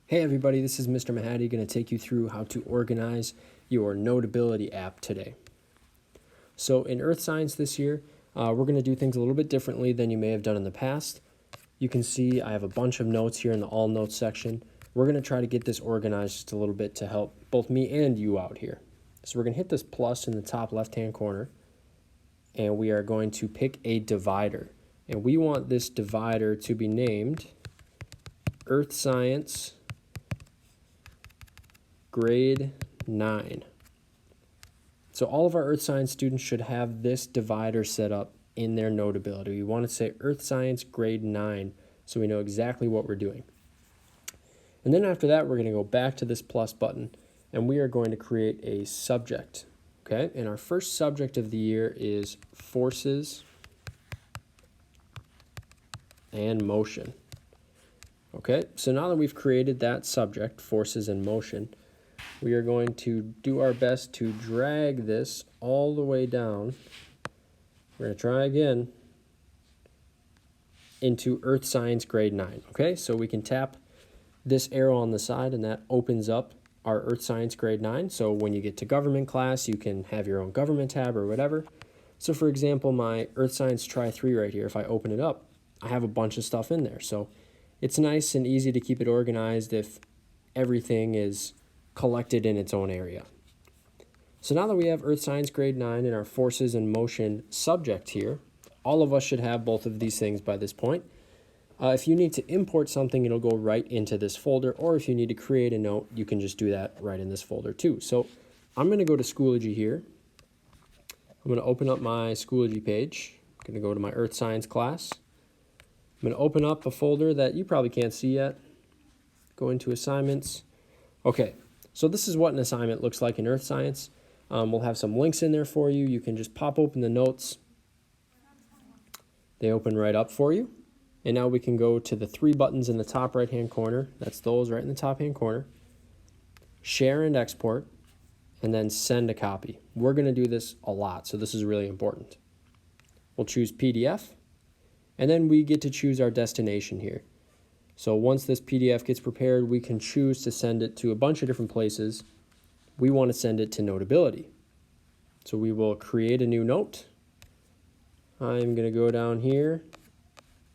Hey everybody, this is Mr. Mahadi going to take you through how to organize your Notability app today. So in Earth Science this year, we're going to do things a little bit differently than you may have done in the past. You can see I have a bunch of notes here in the All Notes section. We're going to try to get this organized just a little bit to help both me and you out here. So we're going to hit this plus in the top left-hand corner, and we are going to pick a divider. And we want this divider to be named Earth Science Grade 9. So all of our Earth Science students should have this divider set up in their Notability. We want to say Earth Science Grade 9 so we know exactly what we're doing. And then after that, we're going to go back to this plus button and we are going to create a subject. Okay, and our first subject of the year is forces and motion. Okay, so now that we've created that subject, forces and motion, we are going to do our best to drag this all the way down. We're going to try again into Earth Science Grade 9. Okay, so we can tap this arrow on the side and that opens up our Earth Science Grade 9. So when you get to government class, you can have your own government tab or whatever. So for example, my Earth Science Try 3 right here, if I open it up, I have a bunch of stuff in there. So it's nice and easy to keep it organized if everything is collected in its own area. So now that we have Earth Science Grade 9 in our forces and motion subject here, all of us should have both of these things by this point. If you need to import something, it'll go right into this folder, or if you need to create a note, you can just do that right in this folder too. So I'm going to go to Schoology here. I'm going to open up my Schoology page. I'm going to go to my Earth Science class. I'm going to open up a folder that you probably can't see yet. Go into assignments. Okay. So this is what an assignment looks like in Earth Science. We'll have some links in there for you. You can just pop open the notes. They open right up for you. And now we can go to the three buttons in the top right-hand corner. That's those right in the top-hand corner. Share and export, and then send a copy. We're going to do this a lot, so this is really important. We'll choose PDF, and then we get to choose our destination here. So once this PDF gets prepared, we can choose to send it to a bunch of different places. We want to send it to Notability. So we will create a new note. I'm going to go down here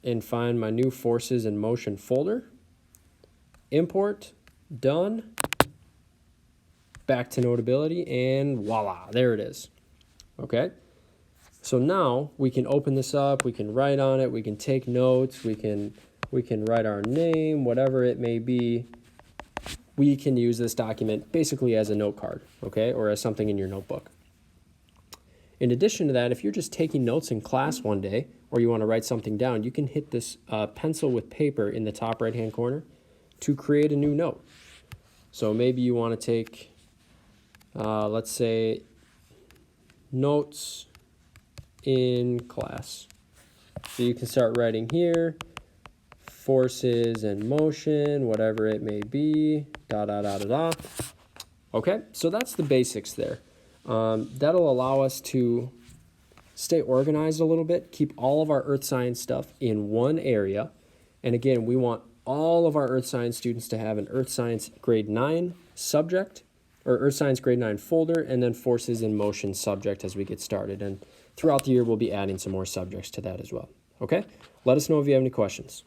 and find my new forces and motion folder. Import, done. Back to Notability, and voila, there it is. Okay. So now we can open this up, we can write on it, we can take notes, we can write our name, whatever it may be. We can use this document basically as a note card, okay, or as something in your notebook. In addition to that, if you're just taking notes in class one day, or you want to write something down, you can hit this pencil with paper in the top right-hand corner to create a new note. So maybe you want to take, let's say, notes in class. So you can start writing here, forces and motion, whatever it may be, da da da da da. Okay, so that's the basics there. That'll allow us to stay organized a little bit, keep all of our Earth Science stuff in one area. And again, we want all of our Earth Science students to have an Earth Science Grade 9 subject, or Earth Science Grade 9 folder, and then forces and motion subject as we get started. And throughout the year, we'll be adding some more subjects to that as well. Okay? Let us know if you have any questions.